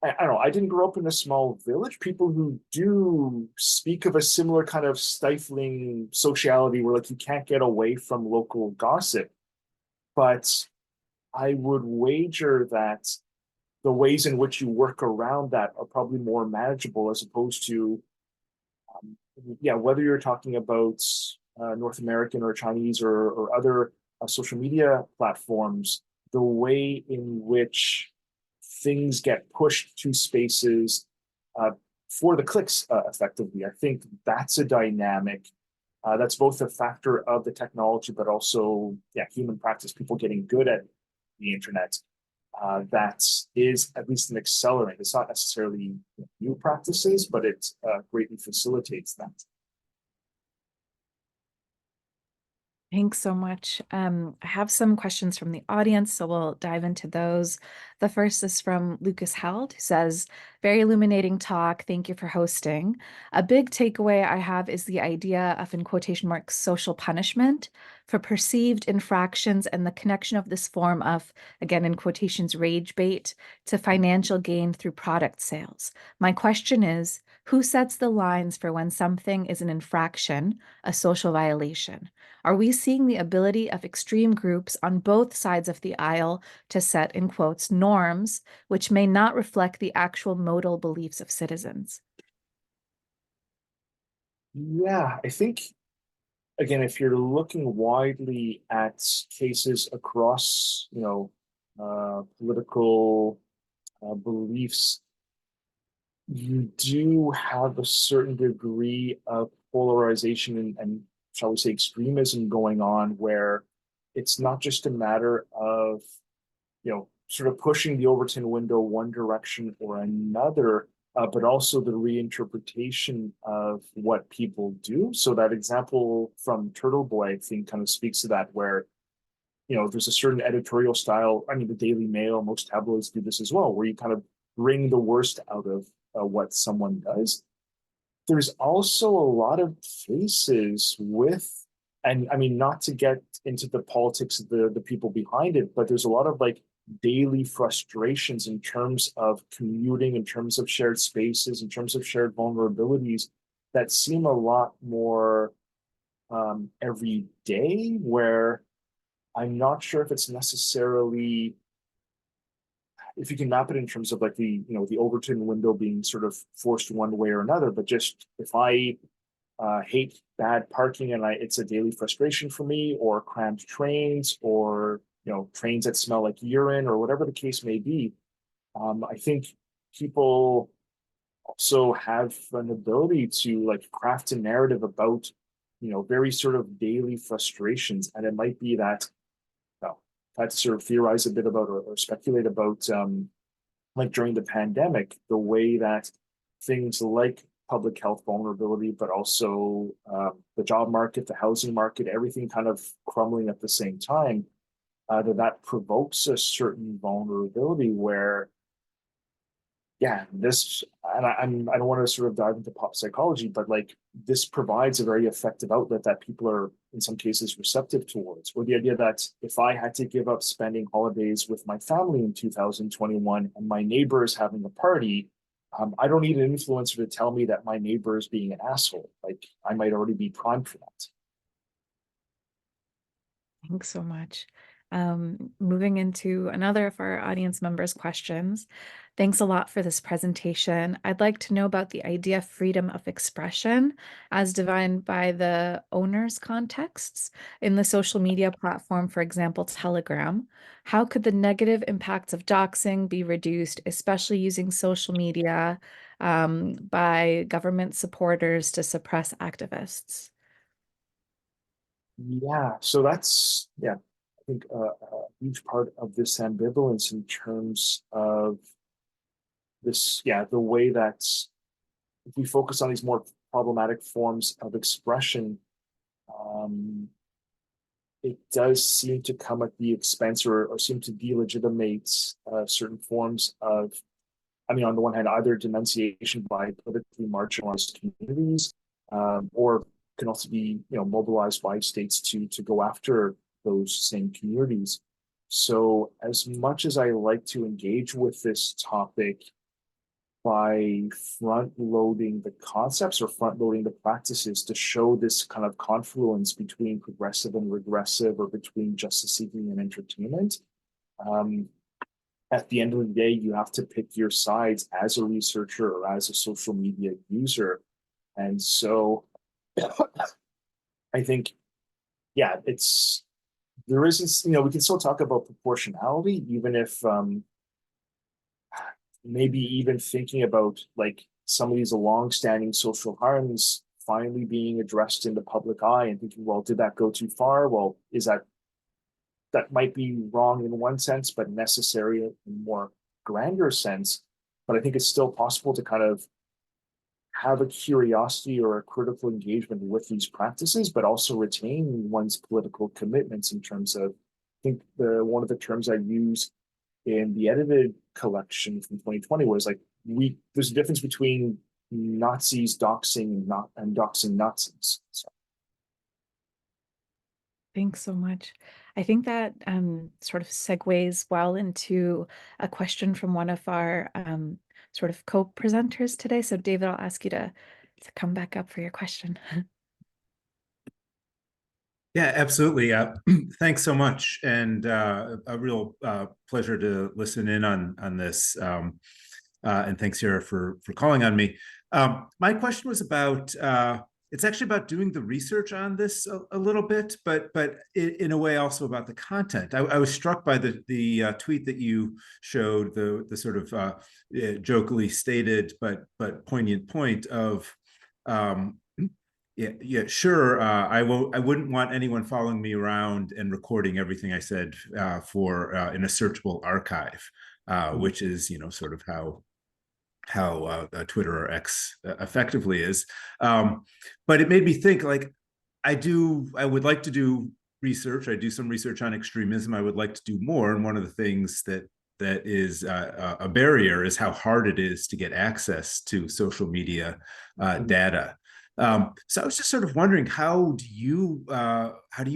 I don't know, I didn't grow up in a small village. People who do speak of a similar kind of stifling sociality where like you can't get away from local gossip. But I would wager that the ways in which you work around that are probably more manageable, as opposed to, yeah, whether you're talking about North American or Chinese or other social media platforms, the way in which things get pushed to spaces for the clicks effectively. I think that's a dynamic that's both a factor of the technology, but also, yeah, human practice, people getting good at the internet. That is at least an accelerant. It's not necessarily new practices, but it greatly facilitates that. Thanks so much. I have some questions from the audience, so we'll dive into those. The first is from Lucas Held, who says, very illuminating talk. Thank you for hosting. A big takeaway I have is the idea of, in quotation marks, social punishment for perceived infractions and the connection of this form of, again, in quotations, rage bait to financial gain through product sales. My question is, who sets the lines for when something is an infraction, a social violation? Are we seeing the ability of extreme groups on both sides of the aisle to set, in quotes, norms, which may not reflect the actual modal beliefs of citizens? Yeah, I think, again, if you're looking widely at cases across, political beliefs, you do have a certain degree of polarization and shall we say extremism going on, where it's not just a matter of, sort of pushing the Overton window one direction or another, but also the reinterpretation of what people do. So that example from Turtle Boy, I think, kind of speaks to that, where there's a certain editorial style. I mean, the Daily Mail, most tabloids do this as well, where you kind of bring the worst out of what someone does. There's also a lot of cases with, and I mean, not to get into the politics of the people behind it, but there's a lot of like daily frustrations in terms of commuting, in terms of shared spaces, in terms of shared vulnerabilities that seem a lot more every day, where I'm not sure if it's necessarily, if you can map it in terms of like the Overton window being sort of forced one way or another, but just if I hate bad parking and it's a daily frustration for me, or crammed trains, or trains that smell like urine, or whatever the case may be. I think people also have an ability to like craft a narrative about very sort of daily frustrations, and it might be that, well, I had to sort of theorize a bit about, or speculate about, like during the pandemic, the way that things like public health vulnerability, but also the job market, the housing market, everything kind of crumbling at the same time, that provokes a certain vulnerability where, yeah, this, and I don't want to sort of dive into pop psychology, but like this provides a very effective outlet that people are in some cases receptive towards. Or the idea that if I had to give up spending holidays with my family in 2021 and my neighbor is having a party, I don't need an influencer to tell me that my neighbor is being an asshole. Like I might already be primed for that. Thanks so much. Moving into another of our audience members' questions. Thanks a lot for this presentation. I'd like to know about the idea of freedom of expression as defined by the owner's contexts in the social media platform, for example, Telegram. How could the negative impacts of doxing be reduced, especially using social media by government supporters to suppress activists? Yeah, so that's, yeah, I think a huge part of this ambivalence in terms of this, yeah, the way that if we focus on these more problematic forms of expression, it does seem to come at the expense, or seem to delegitimate certain forms of, I mean, on the one hand, either denunciation by politically marginalized communities, or can also be, mobilized by states to go after those same communities. So as much as I like to engage with this topic by front loading the concepts or front loading the practices to show this kind of confluence between progressive and regressive, or between justice seeking and entertainment, at the end of the day, you have to pick your sides as a researcher or as a social media user. And so I think, yeah, there isn't, we can still talk about proportionality, even if maybe even thinking about like some of these long-standing social harms finally being addressed in the public eye, and thinking, well, did that go too far? Well, that might be wrong in one sense, but necessary in more grander sense. But I think it's still possible to kind of have a curiosity or a critical engagement with these practices, but also retain one's political commitments in terms of, I think one of the terms I use in the edited collection from 2020 was like, there's a difference between Nazis doxing and doxing Nazis. So. Thanks so much. I think that sort of segues well into a question from one of our sort of co-presenters today. So David, I'll ask you to come back up for your question. Yeah, absolutely. Thanks so much, and a real pleasure to listen in on this. And thanks, Sarah, for calling on me. My question was about it's actually about doing the research on this a little bit, but in a way also about the content. I was struck by the tweet that you showed, the sort of jokingly stated but poignant point of yeah, sure. I wouldn't want anyone following me around and recording everything I said for in a searchable archive, which is, you know, sort of how Twitter or X effectively is. But it made me think, like, I would like to do research. I do some research on extremism. I would like to do more. And one of the things that is a barrier is how hard it is to get access to social media data. So I was just sort of wondering, how do you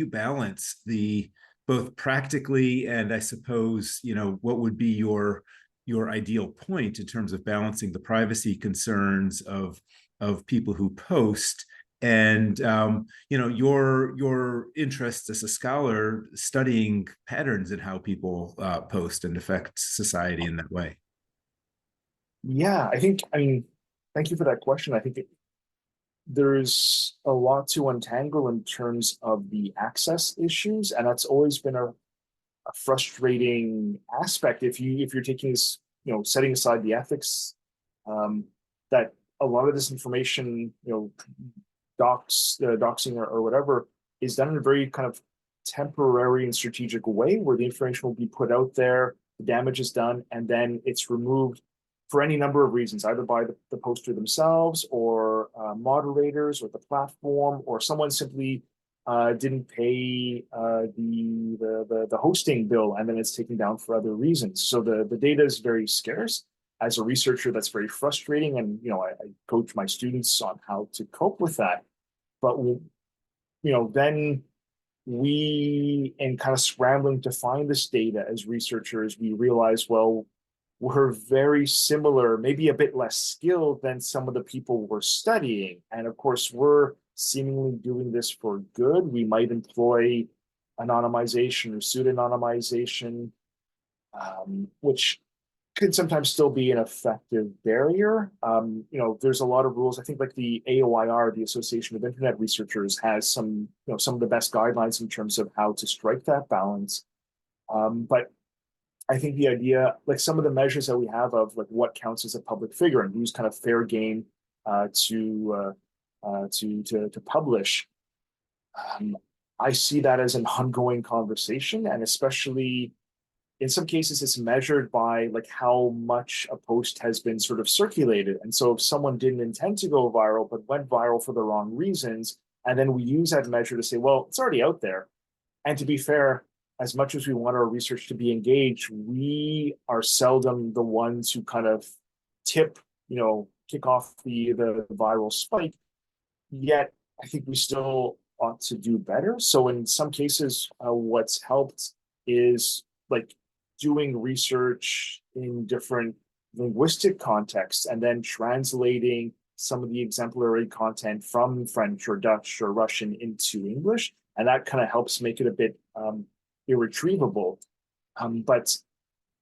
balance the both practically and, I suppose, you know, what would be your ideal point in terms of balancing the privacy concerns of people who post and you know, your interests as a scholar studying patterns in how people post and affect society in that way? Yeah, I mean, thank you for that question. I think there's a lot to untangle in terms of the access issues, and that's always been a frustrating aspect if you're taking this, you know, setting aside the ethics, that a lot of this information, you know, doxing or whatever, is done in a very kind of temporary and strategic way, where the information will be put out there, the damage is done, and then it's removed for any number of reasons, either by the poster themselves, or moderators, or the platform, or someone simply didn't pay the hosting bill, and then it's taken down for other reasons. So the data is very scarce. As a researcher, that's very frustrating, and you know, I coach my students on how to cope with that. But you know, then we, in kind of scrambling to find this data as researchers, we realize, well, we're very similar, maybe a bit less skilled than some of the people we're studying. And of course, we're seemingly doing this for good. We might employ anonymization or pseudonymization, which could sometimes still be an effective barrier. You know, there's a lot of rules. I think like the AOIR, the Association of Internet Researchers, has some, you know, some of the best guidelines in terms of how to strike that balance. But I think the idea, like some of the measures that we have of like what counts as a public figure and who's kind of fair game to publish, I see that as an ongoing conversation, and especially in some cases it's measured by like how much a post has been sort of circulated. And so if someone didn't intend to go viral but went viral for the wrong reasons, and then we use that measure to say, well, it's already out there. And to be fair, as much as we want our research to be engaged, we are seldom the ones who kind of tip, you know, kick off the viral spike. Yet I think we still ought to do better. So in some cases, what's helped is like doing research in different linguistic contexts and then translating some of the exemplary content from French or Dutch or Russian into English. And that kind of helps make it a bit irretrievable. But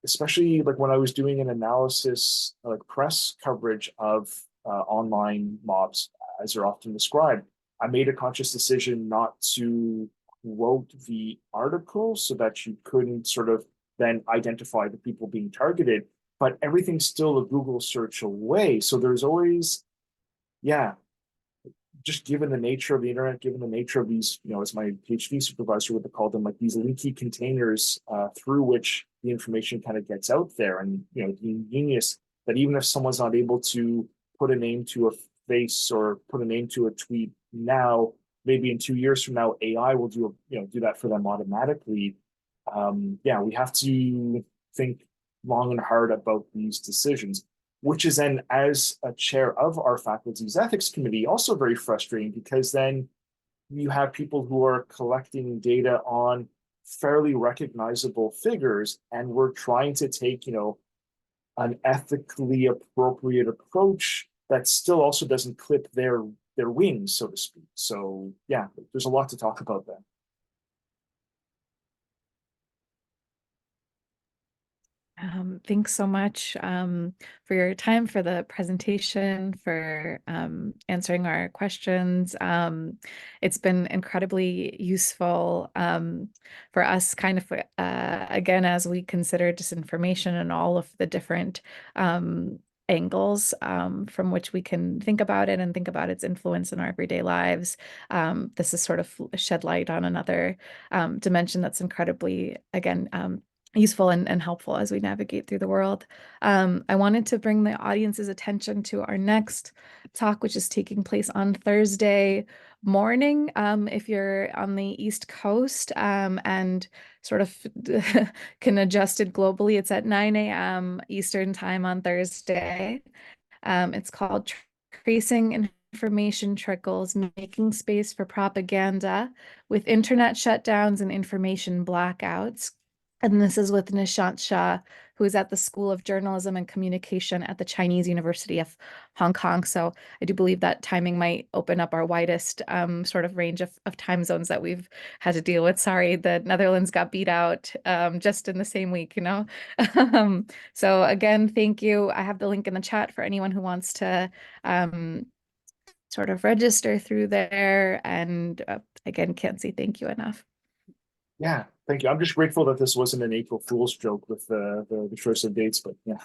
especially like when I was doing an analysis, like press coverage of online mobs, as they're often described, I made a conscious decision not to quote the article so that you couldn't sort of then identify the people being targeted, but everything's still a Google search away. So there's always, yeah, just given the nature of the internet, given the nature of these, you know, as my PhD supervisor would have called them, like these leaky containers through which the information kind of gets out there. And, you know, the ingenious that even if someone's not able to put a name to a face or put a name to a tweet now, maybe in 2 years from now, AI will do that for them automatically. Yeah, we have to think long and hard about these decisions, which is then, as a chair of our faculty's ethics committee, also very frustrating, because then you have people who are collecting data on fairly recognizable figures, and we're trying to take, you know, an ethically appropriate approach that still also doesn't clip their wings, so to speak. So yeah, there's a lot to talk about there. Thanks so much for your time, for the presentation, for answering our questions. It's been incredibly useful for us kind of, again, as we consider disinformation and all of the different angles from which we can think about it and think about its influence in our everyday lives. This is sort of shed light on another dimension that's incredibly, again, useful and helpful as we navigate through the world. I wanted to bring the audience's attention to our next talk, which is taking place on Thursday morning. If you're on the East Coast and sort of can adjust it globally, it's at 9 a.m. Eastern time on Thursday. It's called Tracing Information Trickles, Making Space for Propaganda with Internet Shutdowns and Information Blackouts. And this is with Nishant Shah, who is at the School of Journalism and Communication at the Chinese University of Hong Kong. So I do believe that timing might open up our widest sort of range of time zones that we've had to deal with. Sorry, the Netherlands got beat out just in the same week, you know? So again, thank you. I have the link in the chat for anyone who wants to sort of register through there. And again, can't say thank you enough. Yeah, thank you. I'm just grateful that this wasn't an April Fool's joke with the choice of dates, but yeah.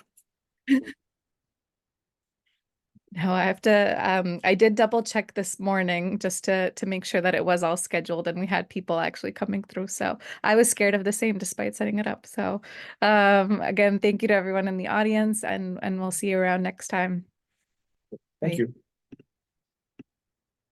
No, I have to, I did double check this morning just to make sure that it was all scheduled and we had people actually coming through. So I was scared of the same despite setting it up. So again, thank you to everyone in the audience and we'll see you around next time. Thank you.